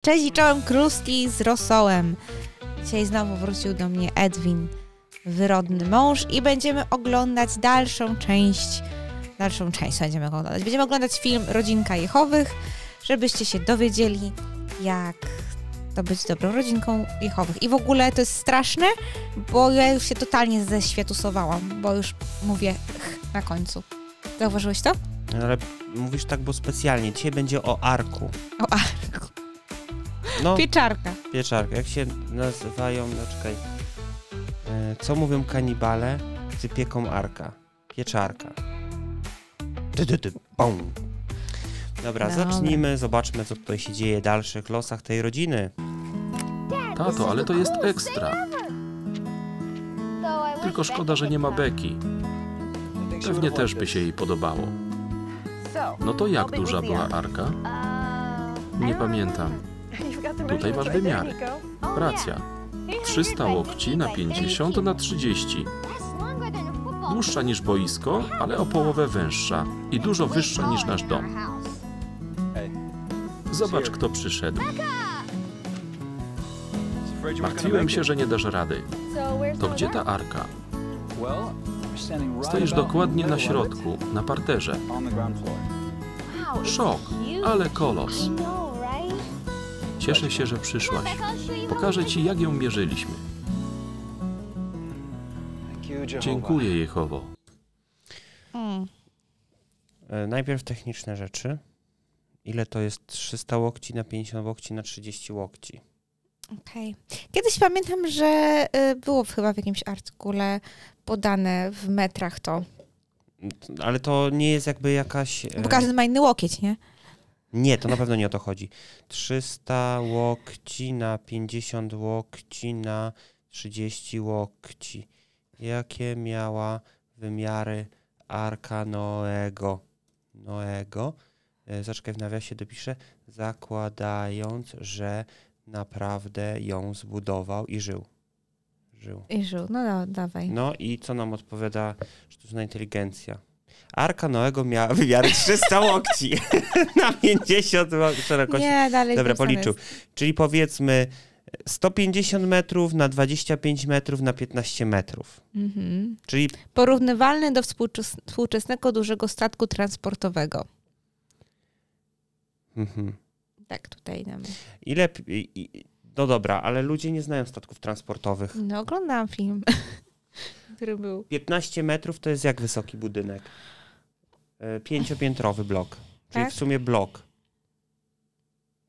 Cześć i czołem kruski z rosołem. Dzisiaj znowu wrócił do mnie Edwin, wyrodny mąż, i będziemy oglądać dalszą część będziemy oglądać film Rodzinka Jehowych, żebyście się dowiedzieli, jak to być dobrą rodzinką Jehowych. I w ogóle to jest straszne, bo ja już się totalnie zeświatusowałam, bo już mówię na końcu. Zauważyłeś to? Ale mówisz tak, bo specjalnie. Dzisiaj będzie o arku. O arku. No, Pieczarka. pieczarka. Jak się nazywają? No czekaj. Co mówią kanibale, gdy pieką arka? Pieczarka. Bum. Dobra, zacznijmy. Zobaczmy, co tutaj się dzieje w dalszych losach tej rodziny. Tato, ale to jest ekstra. Tylko szkoda, że nie ma Becky. Pewnie też by się jej podobało. No to jak duża była arka? Nie pamiętam. Tutaj masz wymiary. Racja. 300 łokci na 50 na 30. Dłuższa niż boisko, ale o połowę węższa i dużo wyższa niż nasz dom. Zobacz, kto przyszedł. Martwiłem się, że nie dasz rady. To gdzie ta arka? Stoisz dokładnie na środku, na parterze. Szok, ale kolos. Cieszę się, że przyszłaś. Pokażę ci, jak ją mierzyliśmy. Dziękuję, Jehowo. Najpierw techniczne rzeczy. Ile to jest 300 łokci na 50 łokci na 30 łokci? Okej. Kiedyś pamiętam, że było chyba w jakimś artykule podane w metrach to. Ale to nie jest jakby jakaś... Bo każdy ma inny łokieć, nie? Nie, to na pewno nie o to chodzi. 300 łokci na 50 łokci na 30 łokci. Jakie miała wymiary arka Noego? Zaczekaj, w nawiasie dopiszę. Zakładając, że naprawdę ją zbudował i żył. No dawaj. No i co nam odpowiada sztuczna inteligencja? Arka Noego miała wymiary 300 łokci na 50 szerokości. Nie, dalej. Dobra, policzył. Czyli powiedzmy 150 metrów na 25 metrów na 15 metrów. Mhm. Czyli porównywalny do współczesnego dużego statku transportowego. Tak, tutaj nam. No dobra, ale ludzie nie znają statków transportowych. No, oglądałam film, który był. 15 metrów to jest jak wysoki budynek? 5-piętrowy blok. Czyli tak? W sumie blok.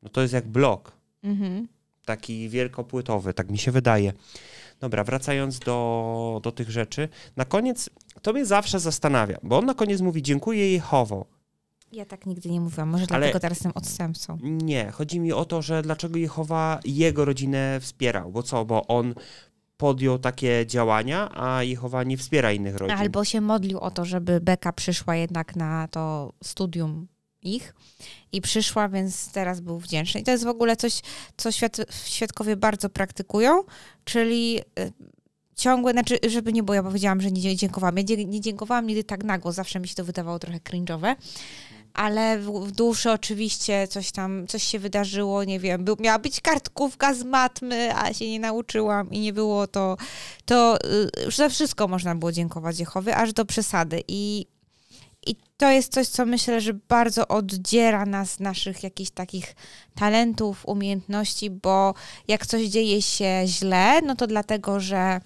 No to jest jak blok. Mhm. Taki wielkopłytowy, tak mi się wydaje. Dobra, wracając do tych rzeczy. Na koniec, to mnie zawsze zastanawia, bo on na koniec mówi: dziękuję Jehowo. Ja tak nigdy nie mówiłam, może dlatego teraz jestem odstępcą. Nie, chodzi mi o to, że dlaczego Jehowa jego rodzinę wspierał, bo co, bo on podjął takie działania, a Jehowa nie wspiera innych rodzin. Albo się modlił o to, żeby Beka przyszła jednak na to studium ich i przyszła, więc teraz był wdzięczny. I to jest w ogóle coś, co świadkowie bardzo praktykują, czyli ciągłe, znaczy, żeby nie było, ja powiedziałam, że nie dziękowałam. Ja nie dziękowałam nigdy tak nago, zawsze mi się to wydawało trochę cringe'owe, ale w duszy oczywiście coś się wydarzyło, nie wiem, miała być kartkówka z matmy, a się nie nauczyłam i nie było to już za wszystko można było dziękować Jehowie, aż do przesady. I to jest coś, co myślę, że bardzo oddziera nas z naszych jakichś takich talentów, umiejętności, bo jak coś dzieje się źle, no to dlatego, że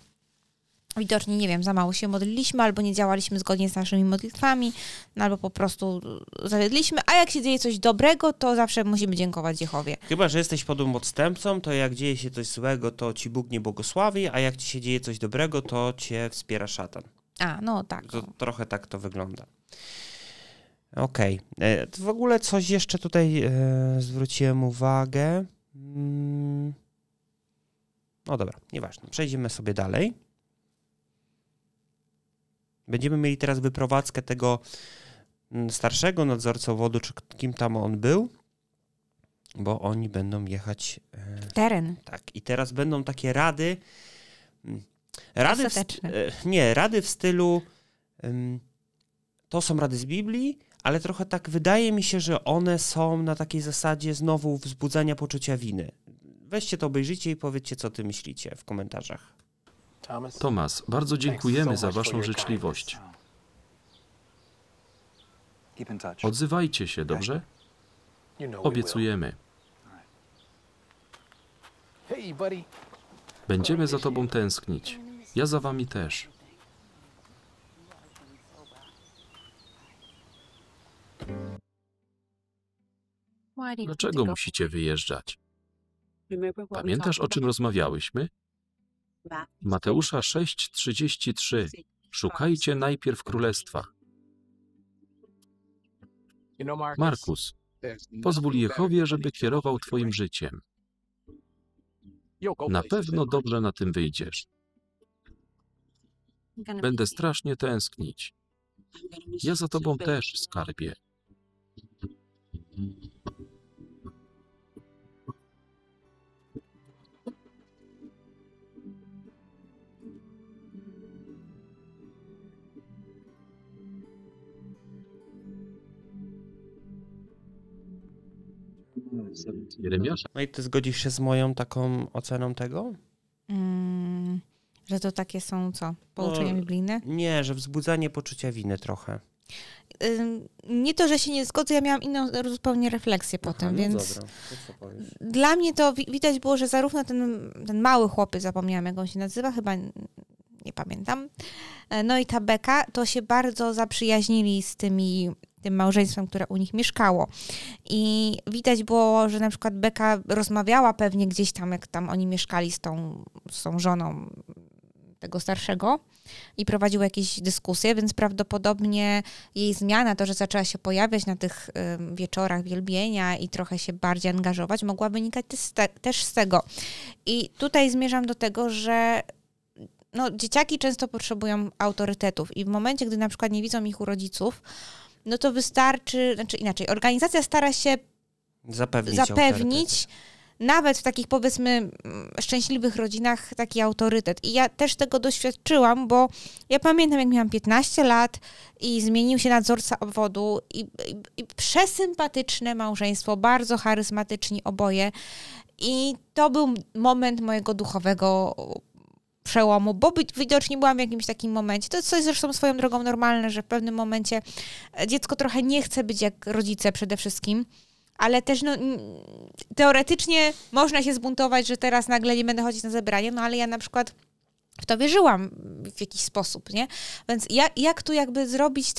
widocznie, nie wiem, za mało się modliliśmy, albo nie działaliśmy zgodnie z naszymi modlitwami, no albo po prostu zawiedliśmy, a jak się dzieje coś dobrego, to zawsze musimy dziękować Jehowie. Chyba że jesteś podłym odstępcą, to jak dzieje się coś złego, to ci Bóg nie błogosławi, a jak ci się dzieje coś dobrego, to cię wspiera szatan. A, no tak. To trochę tak to wygląda. Okej. W ogóle coś jeszcze tutaj zwróciłem uwagę. No dobra, nieważne. Przejdziemy sobie dalej. Będziemy mieli teraz wyprowadzkę tego starszego nadzorcowоду, czy kim tam on był, bo oni będą jechać... w teren. Tak, i teraz będą takie rady... Rady w stylu... To są rady z Biblii, ale trochę tak wydaje mi się, że one są na takiej zasadzie znowu wzbudzania poczucia winy. Weźcie to, obejrzyjcie i powiedzcie, co ty myślicie w komentarzach. Thomas, bardzo dziękujemy za waszą życzliwość. Odzywajcie się, dobrze? Obiecujemy. Będziemy za tobą tęsknić. Ja za wami też. Dlaczego musicie wyjeżdżać? Pamiętasz, o czym rozmawiałyśmy? Mateusza 6:33. Szukajcie najpierw królestwa. Markus, pozwól Jehowie, żeby kierował twoim życiem. Na pewno dobrze na tym wyjdziesz. Będę strasznie tęsknić. Ja za tobą też, skarbie. Jeremiasza. No i ty zgodzisz się z moją taką oceną tego? Że to takie są co? Pouczenia biblijne? Nie, że wzbudzanie poczucia winy trochę. Nie to, że się nie zgodzę, ja miałam inną zupełnie refleksję potem, więc dobra. To co powiesz? dla mnie to widać było, że zarówno ten mały chłopiec, zapomniałam jak on się nazywa, chyba nie pamiętam, no i ta Beka, to się bardzo zaprzyjaźnili z tym małżeństwem, które u nich mieszkało. I widać było, że na przykład Beka rozmawiała pewnie gdzieś tam, jak tam oni mieszkali z tą żoną tego starszego i prowadziła jakieś dyskusje, więc prawdopodobnie jej zmiana, to, że zaczęła się pojawiać na tych wieczorach wielbienia i trochę się bardziej angażować, mogła wynikać też z tego. I tutaj zmierzam do tego, że dzieciaki często potrzebują autorytetów i w momencie, gdy na przykład nie widzą ich u rodziców, no to wystarczy, znaczy inaczej, organizacja stara się zapewnić nawet w takich, powiedzmy, szczęśliwych rodzinach taki autorytet. I ja też tego doświadczyłam, bo ja pamiętam, jak miałam 15 lat i zmienił się nadzorca obwodu i przesympatyczne małżeństwo, bardzo charyzmatyczni oboje. I to był moment mojego duchowego przełomu, bo widocznie byłam w jakimś takim momencie. To jest coś zresztą swoją drogą normalne, że w pewnym momencie dziecko trochę nie chce być jak rodzice przede wszystkim, ale też teoretycznie można się zbuntować, że teraz nagle nie będę chodzić na zebranie, ale ja na przykład w to wierzyłam w jakiś sposób, nie? Więc jak tu jakby zrobić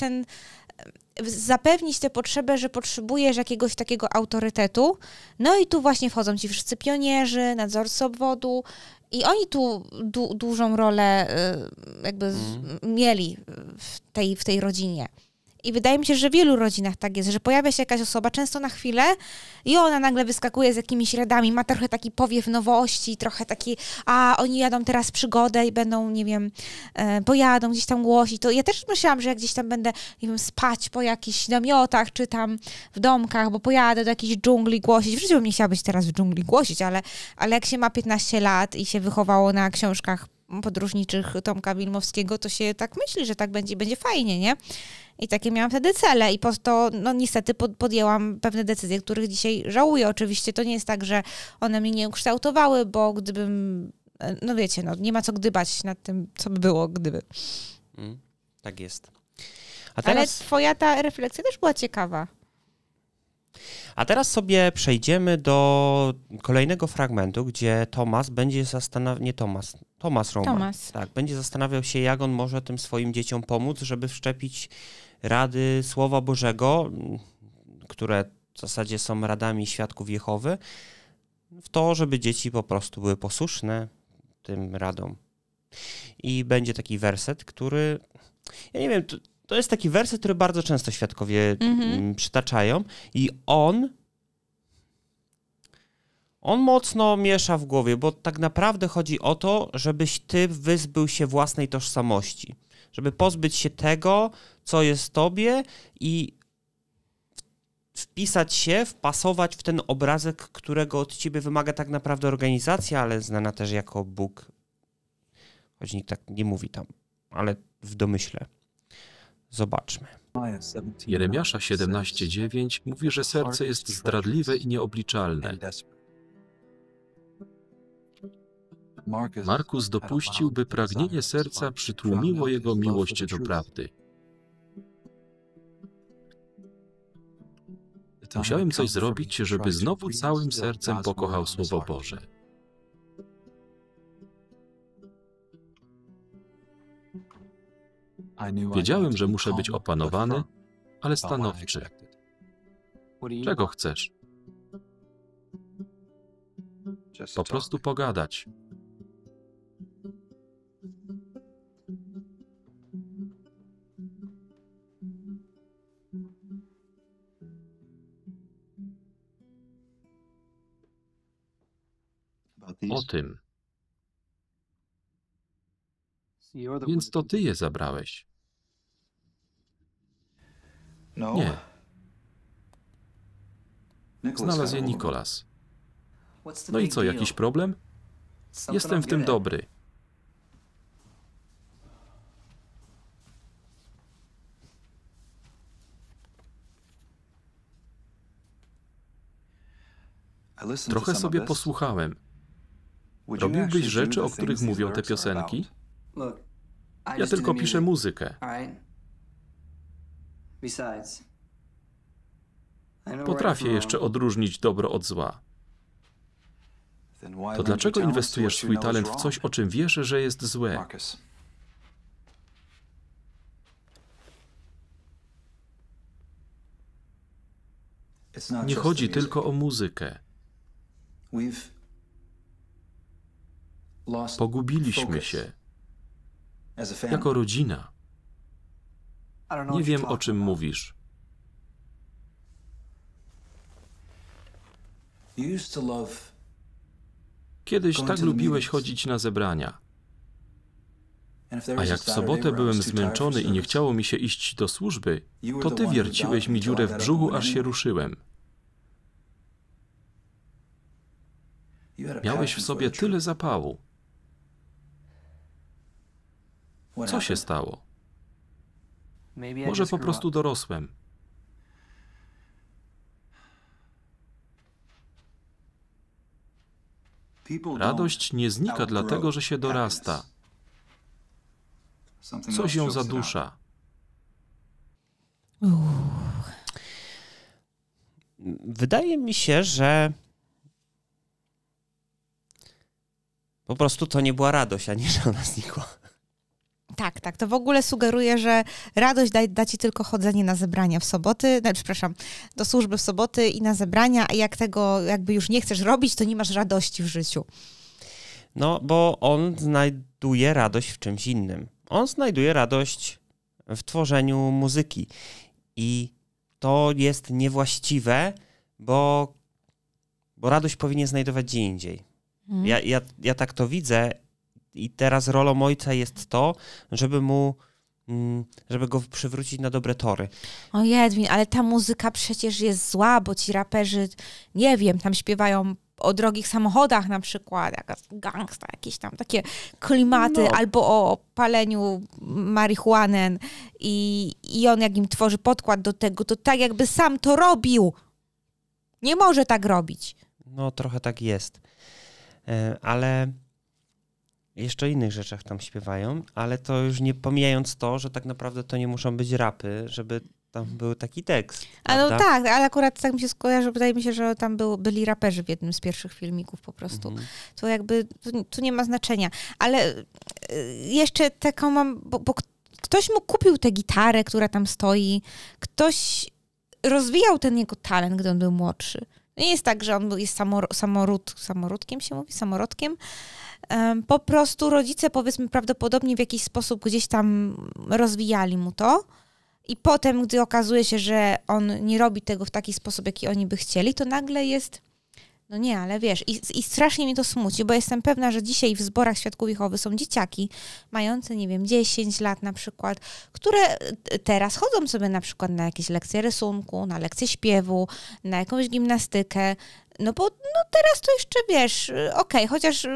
zapewnić tę potrzebę, że potrzebujesz jakiegoś takiego autorytetu, no i tu właśnie wchodzą ci wszyscy pionierzy, nadzorcy obwodu i oni tu dużą rolę jakby mieli w tej rodzinie. I wydaje mi się, że w wielu rodzinach tak jest, że pojawia się jakaś osoba, często na chwilę i ona nagle wyskakuje z jakimiś radami, ma trochę taki powiew nowości, trochę taki, oni jadą teraz przygodę i będą, nie wiem, pojadą gdzieś tam głosić. To ja też myślałam, że jak gdzieś tam będę, nie wiem, spać po jakichś namiotach, czy tam w domkach, bo pojadę do jakiejś dżungli głosić. W życiu bym nie chciała być teraz w dżungli głosić, ale jak się ma 15 lat i się wychowało na książkach podróżniczych Tomka Wilmowskiego, to się tak myśli, że tak będzie fajnie, nie? I takie miałam wtedy cele i po to, niestety podjęłam pewne decyzje, których dzisiaj żałuję. Oczywiście to nie jest tak, że one mnie nie ukształtowały, bo gdybym, wiecie, nie ma co gdybać nad tym, co by było, gdyby. Tak jest. Ale twoja ta refleksja też była ciekawa. A teraz sobie przejdziemy do kolejnego fragmentu, gdzie Tomasz będzie będzie zastanawiał się, jak on może tym swoim dzieciom pomóc, żeby wszczepić rady Słowa Bożego, które w zasadzie są radami świadków Jehowy, w to, żeby dzieci po prostu były posłuszne tym radom. I będzie taki werset, który, ja nie wiem, to jest taki werset, który bardzo często świadkowie przytaczają i on mocno miesza w głowie, bo tak naprawdę chodzi o to, żebyś ty wyzbył się własnej tożsamości, żeby pozbyć się tego, co jest tobie i wpisać się, wpasować w ten obrazek, którego od ciebie wymaga tak naprawdę organizacja, ale znana też jako Bóg. Choć nikt tak nie mówi tam, ale w domyśle. Zobaczmy. Jeremiasza 17:9 mówi, że serce jest zdradliwe i nieobliczalne. Markus dopuścił, by pragnienie serca przytłumiło jego miłość do prawdy. Musiałem coś zrobić, żeby znowu całym sercem pokochał Słowo Boże. Wiedziałem, że muszę być opanowany, ale stanowczy. Czego chcesz? Po prostu pogadać. O tym. Więc to ty je zabrałeś. Nie. Znalazł je Nicholas. No i co, jakiś problem? Jestem w tym dobry. Trochę sobie posłuchałem. Robiłbyś rzeczy, o których mówią te piosenki? Ja tylko piszę muzykę. Potrafię jeszcze odróżnić dobro od zła. To dlaczego inwestujesz swój talent w coś, o czym wiesz, że jest złe? Nie chodzi tylko o muzykę. Pogubiliśmy się. Jako rodzina. Nie wiem, o czym mówisz. Kiedyś tak lubiłeś chodzić na zebrania. A jak w sobotę byłem zmęczony i nie chciało mi się iść do służby, to ty wierciłeś mi dziurę w brzuchu, aż się ruszyłem. Miałeś w sobie tyle zapału. Co się stało? Może po prostu dorosłem. Radość nie znika dlatego, że się dorasta. Coś ją zadusza. Wydaje mi się, że po prostu to nie była radość, a nie, że ona znikła. Tak, tak. To w ogóle sugeruje, że radość da ci tylko chodzenie na zebrania w soboty, do służby w soboty i na zebrania, a jak tego jakby już nie chcesz robić, to nie masz radości w życiu. No, bo on znajduje radość w czymś innym. On znajduje radość w tworzeniu muzyki. I to jest niewłaściwe, bo radość powinien znajdować gdzie indziej. Ja tak to widzę i teraz rolą ojca jest to, żeby go przywrócić na dobre tory. O Jedwin, ale ta muzyka przecież jest zła, bo ci raperzy, nie wiem, tam śpiewają o drogich samochodach na przykład, jakaś gangsta, jakieś tam takie klimaty, albo o paleniu marihuany i on jak im tworzy podkład do tego, to tak jakby sam to robił. Nie może tak robić. No trochę tak jest. Ale jeszcze o innych rzeczach tam śpiewają, ale to już nie pomijając to, że tak naprawdę to nie muszą być rapy, żeby tam był taki tekst. No tak, ale akurat tak mi się skojarzy, wydaje mi się, że tam byli raperzy w jednym z pierwszych filmików po prostu. To jakby, to nie ma znaczenia. Ale jeszcze taką mam, bo ktoś mu kupił tę gitarę, która tam stoi, ktoś rozwijał ten jego talent, gdy on był młodszy. Nie jest tak, że on jest samorodkiem się mówi, samorodkiem. Po prostu rodzice, powiedzmy, prawdopodobnie w jakiś sposób gdzieś tam rozwijali mu to i potem, gdy okazuje się, że on nie robi tego w taki sposób, jaki oni by chcieli, to nagle jest, no nie, ale wiesz, i strasznie mnie to smuci, bo jestem pewna, że dzisiaj w zborach Świadków Jehowy są dzieciaki mające, nie wiem, 10 lat na przykład, które teraz chodzą sobie na przykład na jakieś lekcje rysunku, na lekcje śpiewu, na jakąś gimnastykę, No bo no teraz to jeszcze, wiesz, okej, chociaż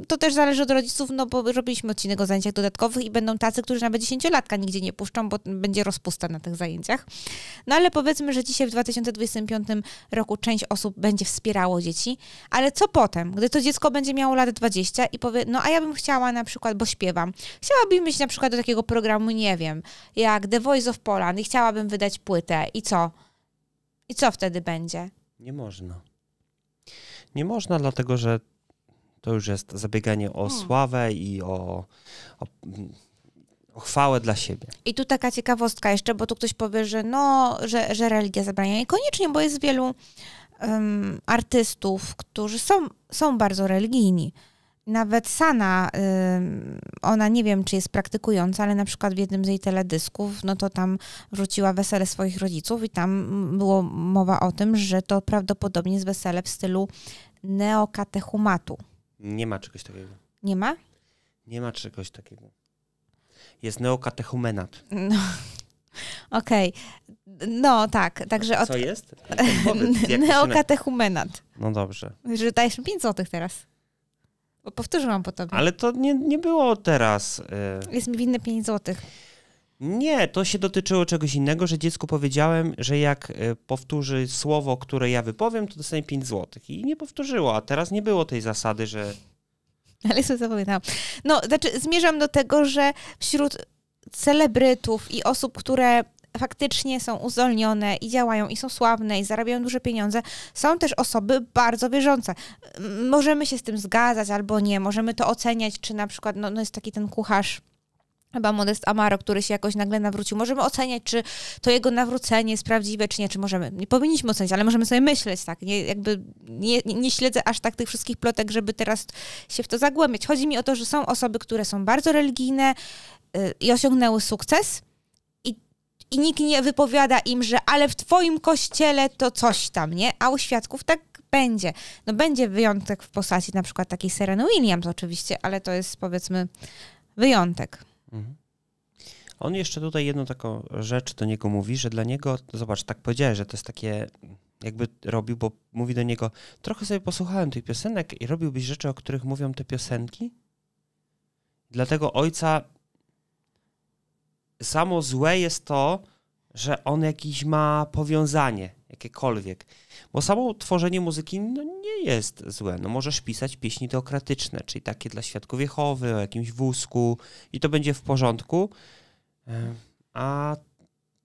to też zależy od rodziców, no bo robiliśmy odcinek o zajęciach dodatkowych i będą tacy, którzy nawet 10-latka nigdzie nie puszczą, bo będzie rozpusta na tych zajęciach. No ale powiedzmy, że dzisiaj w 2025 roku część osób będzie wspierało dzieci, ale co potem, gdy to dziecko będzie miało lat 20 i powie, no a ja bym chciała na przykład, bo śpiewam, chciałabym iść na przykład do takiego programu, nie wiem, jak The Voice of Poland i chciałabym wydać płytę i co? I co wtedy będzie? Nie można. Nie można, dlatego że to już jest zabieganie o sławę i o chwałę dla siebie. I tu taka ciekawostka jeszcze, bo tu ktoś powie, że no, że religia zabrania. Niekoniecznie, bo jest wielu artystów, którzy są bardzo religijni. Nawet Sana, ona nie wiem, czy jest praktykująca, ale na przykład w jednym z jej teledysków, no to tam wrzuciła wesele swoich rodziców i tam było mowa o tym, że to prawdopodobnie jest wesele w stylu neokatechumatu. Nie ma czegoś takiego. Nie ma? Nie ma czegoś takiego. Jest neokatechumenat. No, okej. No tak, także... Co jest? Neokatechumenat. No dobrze. Że dajesz mi 5 złotych teraz. Bo powtórzyłam po tobie. Ale to nie było teraz. Jest mi winny 5 złotych. Nie, to się dotyczyło czegoś innego, że dziecku powiedziałem, że jak powtórzy słowo, które ja wypowiem, to dostanie 5 złotych. I nie powtórzyło, a teraz nie było tej zasady, że... Ale sobie zapamiętałam. No, znaczy zmierzam do tego, że wśród celebrytów i osób, które faktycznie są uzdolnione i działają i są sławne i zarabiają duże pieniądze, są też osoby bardzo wierzące. Możemy się z tym zgadzać albo nie, możemy to oceniać, czy na przykład, no jest taki ten kucharz, chyba Modest Amaro, który się jakoś nagle nawrócił. Możemy oceniać, czy to jego nawrócenie jest prawdziwe, czy nie, czy możemy. Nie powinniśmy oceniać, ale możemy sobie myśleć, tak. Nie śledzę aż tak tych wszystkich plotek, żeby teraz się w to zagłębiać. Chodzi mi o to, że są osoby, które są bardzo religijne i osiągnęły sukces i nikt nie wypowiada im, że ale w twoim kościele to coś tam, nie? A u świadków tak będzie. No będzie wyjątek w postaci na przykład takiej Sereny Williams oczywiście, ale to jest powiedzmy wyjątek. On jeszcze tutaj jedną taką rzecz do niego mówi, że dla niego, zobacz, tak powiedziałeś, że to jest takie, jakby robił, bo mówi do niego, trochę sobie posłuchałem tych piosenek i robiłbyś rzeczy, o których mówią te piosenki? Dlatego ojca samo złe jest to, że on jakiś ma powiązanie, jakiekolwiek. Bo samo tworzenie muzyki no, nie jest złe. No możesz pisać pieśni teokratyczne, czyli takie dla świadków Jehowy, o jakimś wózku i to będzie w porządku. A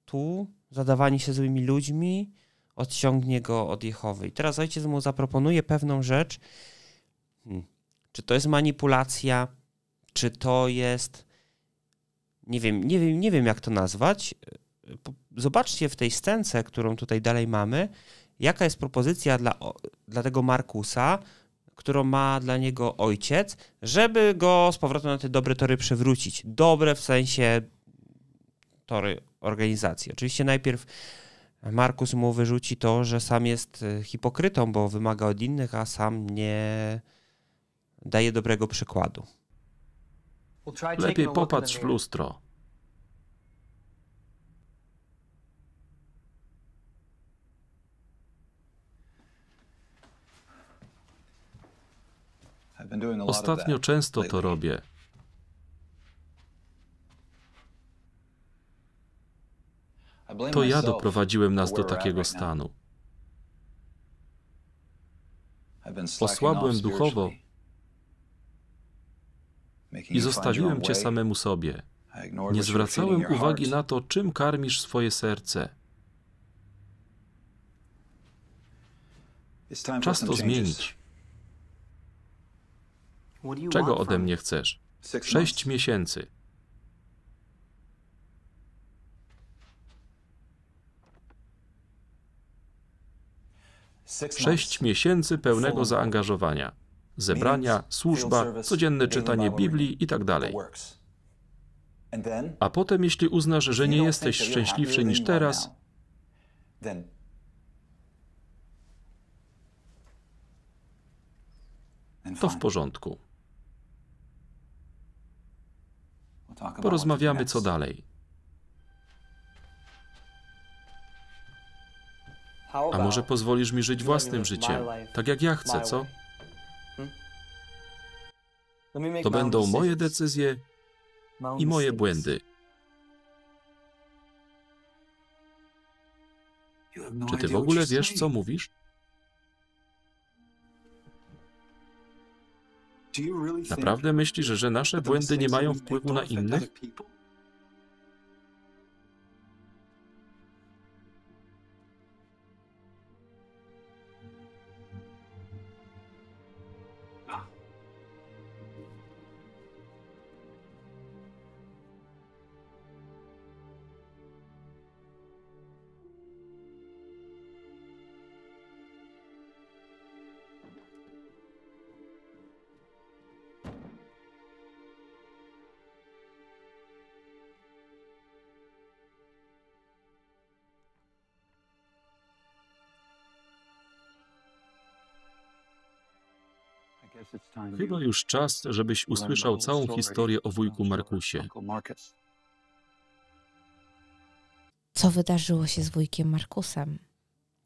tu zadawanie się złymi ludźmi odciągnie go od Jehowy. I teraz ojciec mu zaproponuje pewną rzecz. Czy to jest manipulacja, czy to jest... Nie wiem jak to nazwać. Zobaczcie w tej scence, którą tutaj dalej mamy, jaka jest propozycja dla tego Markusa, którą ma dla niego ojciec, żeby go z powrotem na te dobre tory przywrócić. Dobre w sensie tory organizacji. Oczywiście najpierw Markus mu wyrzuci to, że sam jest hipokrytą, bo wymaga od innych, a sam nie daje dobrego przykładu. Lepiej popatrz w lustro. Ostatnio często to robię. To ja doprowadziłem nas do takiego stanu. Osłabłem duchowo i zostawiłem cię samemu sobie. Nie zwracałem uwagi na to, czym karmisz swoje serce. Czas to zmienić. Czego ode mnie chcesz? 6 miesięcy. 6 miesięcy pełnego zaangażowania. Zebrania, służba, codzienne czytanie Biblii i tak dalej. A potem, jeśli uznasz, że nie jesteś szczęśliwszy niż teraz, to w porządku. Porozmawiamy, co dalej. A może pozwolisz mi żyć własnym życiem, tak jak ja chcę, co? To będą moje decyzje i moje błędy. Czy ty w ogóle wiesz, co mówisz? Naprawdę myślisz, że nasze błędy nie mają wpływu na innych? Chyba już czas, żebyś usłyszał całą historię o wujku Markusie. Co wydarzyło się z wujkiem Markusem?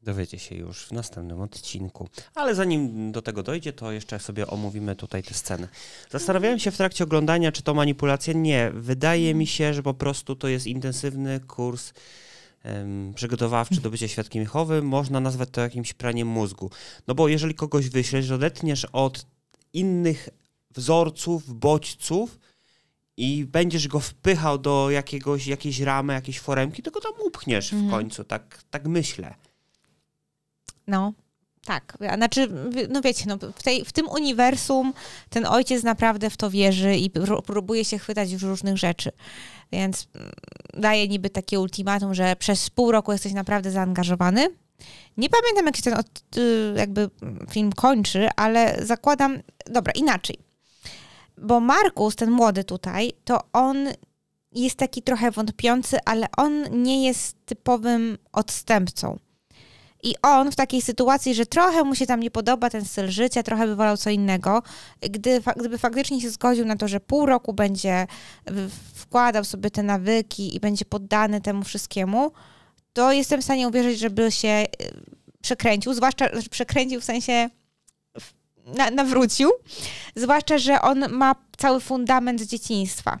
Dowiecie się już w następnym odcinku. Ale zanim do tego dojdzie, to jeszcze sobie omówimy tutaj tę scenę. Zastanawiałem się w trakcie oglądania, czy to manipulacja. Nie. Wydaje mi się, że po prostu to jest intensywny kurs przygotowawczy do bycia świadkiem Jehowy. Można nazwać to jakimś praniem mózgu. No bo jeżeli kogoś wyślesz, że odetniesz od innych wzorców, bodźców i będziesz go wpychał do jakiejś ramy, jakiejś foremki, to go tam upchniesz w końcu. Tak myślę. No, tak. Znaczy, no wiecie, no w tym uniwersum ten ojciec naprawdę w to wierzy i próbuje się chwytać już różnych rzeczy. Więc daje niby takie ultimatum, że przez pół roku jesteś naprawdę zaangażowany. Nie pamiętam, jak się ten jakby film kończy, ale zakładam... Dobra, inaczej. Bo Markus, ten młody tutaj, to on jest taki trochę wątpiący, ale on nie jest typowym odstępcą. I on w takiej sytuacji, że trochę mu się tam nie podoba ten styl życia, trochę by wolał co innego, gdyby faktycznie się zgodził na to, że pół roku będzie wkładał sobie te nawyki i będzie poddany temu wszystkiemu, to jestem w stanie uwierzyć, żeby się przekręcił, zwłaszcza, że przekręcił w sensie nawrócił, zwłaszcza, że on ma cały fundament z dzieciństwa.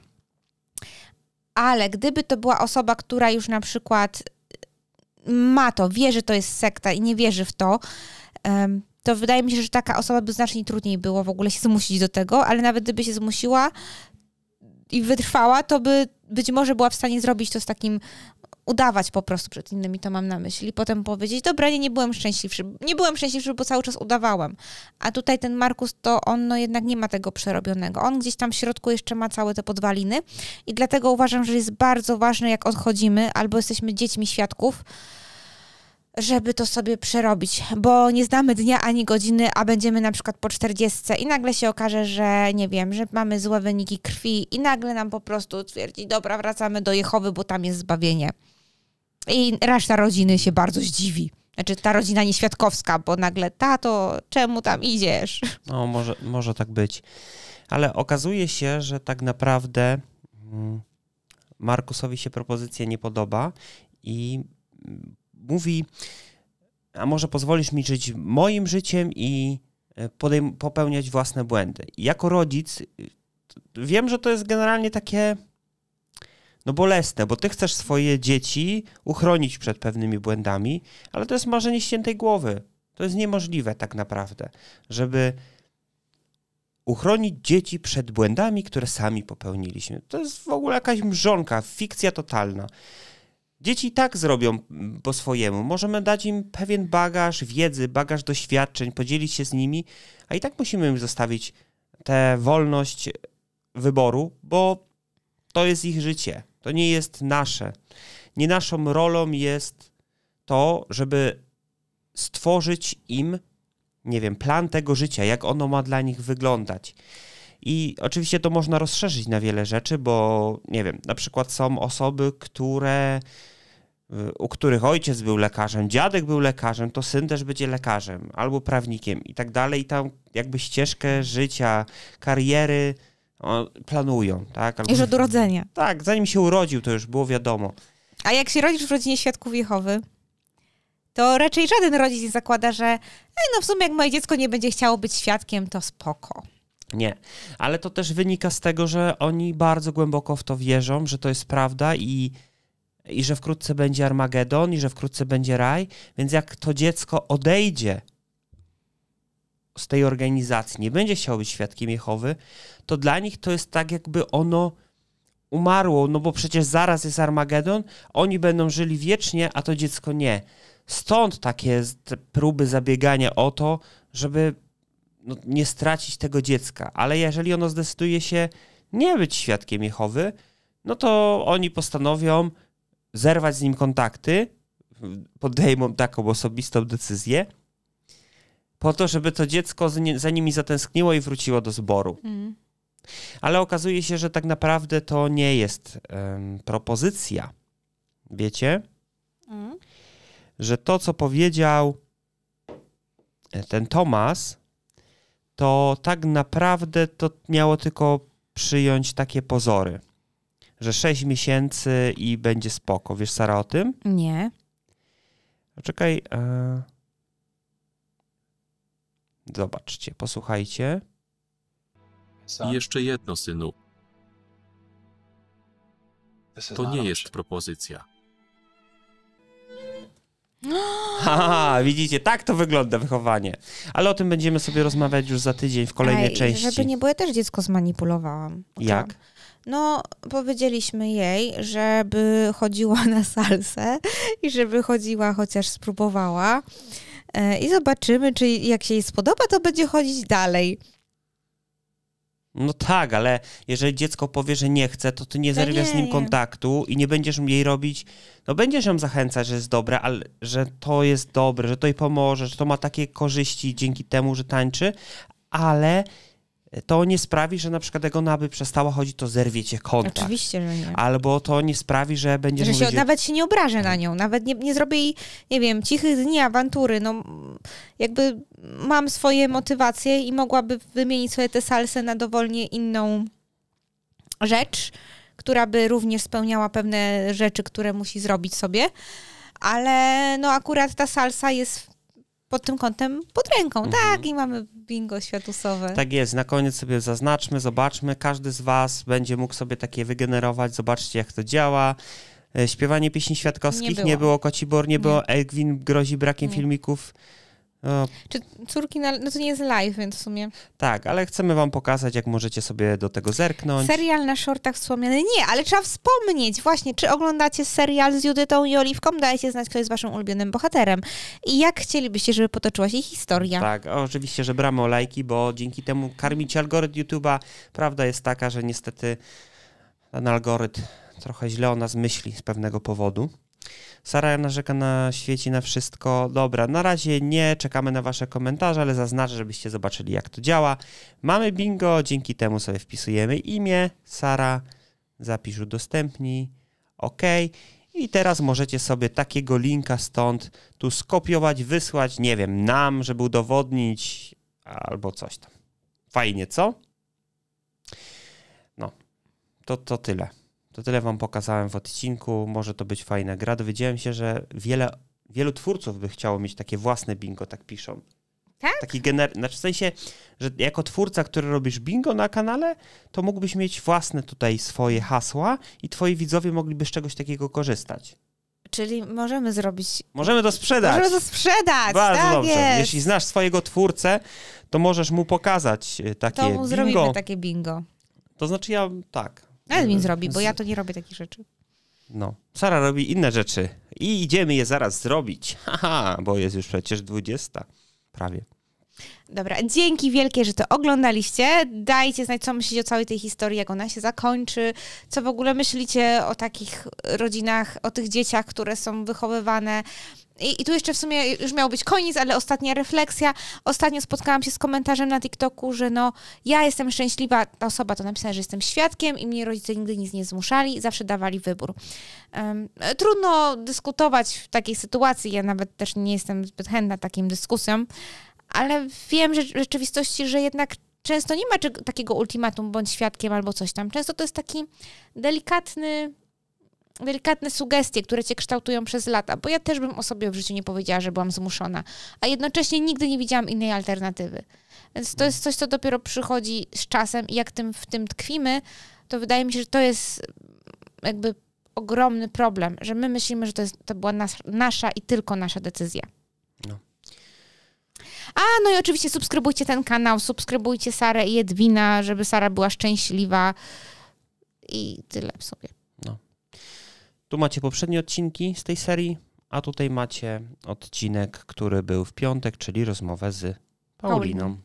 Ale gdyby to była osoba, która już na przykład ma to, wie, że to jest sekta i nie wierzy w to, to wydaje mi się, że taka osoba by znacznie trudniej było w ogóle się zmusić do tego, ale nawet gdyby się zmusiła i wytrwała, to by być może była w stanie zrobić to z takim, udawać po prostu przed innymi, to mam na myśli, potem powiedzieć, dobra, nie byłem szczęśliwszy, bo cały czas udawałem. A tutaj ten Markus, to on no jednak nie ma tego przerobionego. On gdzieś tam w środku jeszcze ma całe te podwaliny i dlatego uważam, że jest bardzo ważne, jak odchodzimy, albo jesteśmy dziećmi świadków, żeby to sobie przerobić, bo nie znamy dnia ani godziny, a będziemy na przykład po 40 i nagle się okaże, że nie wiem, że mamy złe wyniki krwi i nagle nam po prostu twierdzi, dobra, wracamy do Jehowy, bo tam jest zbawienie. I reszta rodziny się bardzo zdziwi. Znaczy ta rodzina nieświadkowska, bo nagle, tato, czemu tam idziesz? No, może tak być. Ale okazuje się, że tak naprawdę Markusowi się propozycja nie podoba i mówi, a może pozwolisz mi żyć moim życiem i popełniać własne błędy. I jako rodzic wiem, że to jest generalnie takie bolesne, bo ty chcesz swoje dzieci uchronić przed pewnymi błędami, ale to jest marzenie ściętej głowy. To jest niemożliwe tak naprawdę, żeby uchronić dzieci przed błędami, które sami popełniliśmy. To jest w ogóle jakaś mrzonka, fikcja totalna. Dzieci i tak zrobią po swojemu. Możemy dać im pewien bagaż wiedzy, bagaż doświadczeń, podzielić się z nimi, a i tak musimy im zostawić tę wolność wyboru, bo to jest ich życie. To nie jest nasze. Nie naszą rolą jest to, żeby stworzyć im, nie wiem, plan tego życia, jak ono ma dla nich wyglądać. I oczywiście to można rozszerzyć na wiele rzeczy, bo nie wiem, na przykład są osoby, u których ojciec był lekarzem, dziadek był lekarzem, to syn też będzie lekarzem albo prawnikiem i tak dalej. I tam jakby ścieżkę życia, kariery planują. Tak? Albo, już od urodzenia. Tak, zanim się urodził, to już było wiadomo. A jak się rodzisz w rodzinie świadków Jehowy, to raczej żaden rodzic nie zakłada, że no w sumie jak moje dziecko nie będzie chciało być świadkiem, to spoko. Nie, ale to też wynika z tego, że oni bardzo głęboko w to wierzą, że to jest prawda i że wkrótce będzie Armagedon i że wkrótce będzie raj, więc jak to dziecko odejdzie z tej organizacji, nie będzie chciało być świadkiem Jehowy, to dla nich to jest tak, jakby ono umarło, no bo przecież zaraz jest Armagedon, oni będą żyli wiecznie, a to dziecko nie. Stąd takie próby zabiegania o to, żeby nie stracić tego dziecka. Ale jeżeli ono zdecyduje się nie być świadkiem Jehowy, no to oni postanowią zerwać z nim kontakty, podejmą taką osobistą decyzję, po to, żeby to dziecko za nimi zatęskniło i wróciło do zboru. Ale okazuje się, że tak naprawdę to nie jest propozycja. Wiecie? Że to, co powiedział ten Tomasz, to tak naprawdę to miało tylko przyjąć takie pozory, że 6 miesięcy i będzie spoko. Wiesz, Sara, o tym? Nie. Czekaj. Zobaczcie, posłuchajcie. I jeszcze jedno, synu. To nie jest propozycja. Haha, widzicie, tak to wygląda wychowanie. Ale o tym będziemy sobie rozmawiać już za tydzień w kolejnej części. Żeby nie było, ja też dziecko zmanipulowałam. Jak? No, powiedzieliśmy jej, żeby chodziła na salsę i żeby chodziła, chociaż spróbowała. I zobaczymy, czy jak się jej spodoba, to będzie chodzić dalej. No tak, ale jeżeli dziecko powie, że nie chce, to ty nie zerwiesz z nim kontaktu i nie będziesz jej robić, no będziesz ją zachęcać, że jest dobre, ale że to jest dobre, że to jej pomoże, że to ma takie korzyści dzięki temu, że tańczy, ale to nie sprawi, że na przykład jak ona by przestała chodzić, to zerwiecie kontakt. Oczywiście, że nie. Albo to nie sprawi, że będziesz mówić... Nawet się nie obrażę na nią, nawet nie zrobię jej, nie wiem, cichych dni, awantury, no jakby mam swoje motywacje i mogłaby wymienić sobie tę salsę na dowolnie inną rzecz, która by również spełniała pewne rzeczy, które musi zrobić sobie, ale no akurat ta salsa jest pod tym kątem pod ręką, tak, i mamy bingo światusowe. Tak jest, na koniec sobie zaznaczmy, zobaczmy, każdy z was będzie mógł sobie takie wygenerować, zobaczcie jak to działa. Śpiewanie pieśni świadkowskich nie było Kocibor, nie było Egwin grozi brakiem filmików. Czy córki, no to nie jest live, więc w sumie... Tak, ale chcemy wam pokazać, jak możecie sobie do tego zerknąć. Serial na shortach wspomniany? Nie, ale trzeba wspomnieć właśnie, czy oglądacie serial z Judytą i Oliwką? Dajcie znać, kto jest waszym ulubionym bohaterem. I jak chcielibyście, żeby potoczyła się historia? Tak, oczywiście, że bramy o lajki, bo dzięki temu karmić algorytm YouTube'a. Prawda jest taka, że niestety ten algorytm trochę źle o nas myśli z pewnego powodu. Sara narzeka na świecie na wszystko. Dobra, na razie nie czekamy na wasze komentarze, ale zaznaczę, żebyście zobaczyli, jak to działa. Mamy bingo, dzięki temu sobie wpisujemy imię. Sara, zapisz udostępnij. OK. I teraz możecie sobie takiego linka stąd tu skopiować, wysłać, nie wiem, nam, żeby udowodnić albo coś tam. Fajnie, co? No, to tyle. To tyle wam pokazałem w odcinku. Może to być fajna gra. Dowiedziałem się, że wielu twórców by chciało mieć takie własne bingo, tak piszą. Tak? Taki znaczy w sensie, że jako twórca, który robisz bingo na kanale, to mógłbyś mieć własne tutaj swoje hasła i twoi widzowie mogliby z czegoś takiego korzystać. Czyli możemy zrobić... Możemy to sprzedać. Możemy to sprzedać, bardzo tak dobrze. jest. Jeśli znasz swojego twórcę, to możesz mu pokazać takie bingo. To mu zrobimy takie bingo. To znaczy ja tak. Edwin zrobi, bo ja to nie robię takich rzeczy. No, Sara robi inne rzeczy i idziemy je zaraz zrobić. Haha, bo jest już przecież 20. Prawie. Dobra, dzięki wielkie, że to oglądaliście. Dajcie znać, co myślicie o całej tej historii, jak ona się zakończy, co w ogóle myślicie o takich rodzinach, o tych dzieciach, które są wychowywane. I tu jeszcze w sumie już miał być koniec, ale ostatnia refleksja. Ostatnio spotkałam się z komentarzem na TikToku, że no, ja jestem szczęśliwa, ta osoba to napisała, że jestem świadkiem i mnie rodzice nigdy nic nie zmuszali, zawsze dawali wybór. Trudno dyskutować w takiej sytuacji, ja nawet też nie jestem zbyt chętna takim dyskusjom, ale wiem, że w rzeczywistości, że jednak często nie ma takiego ultimatum, bądź świadkiem albo coś tam. Często to jest taki delikatny delikatne sugestie, które cię kształtują przez lata, bo ja też bym o sobie w życiu nie powiedziała, że byłam zmuszona, a jednocześnie nigdy nie widziałam innej alternatywy. Więc to jest coś, co dopiero przychodzi z czasem i jak w tym tkwimy, to wydaje mi się, że to jest jakby ogromny problem, że my myślimy, że to była nasza i tylko nasza decyzja. No. No i oczywiście subskrybujcie ten kanał, subskrybujcie Sarę i Edwina, żeby Sara była szczęśliwa i tyle w sobie. No. Tu macie poprzednie odcinki z tej serii, a tutaj macie odcinek, który był w piątek, czyli rozmowę z Pauliną.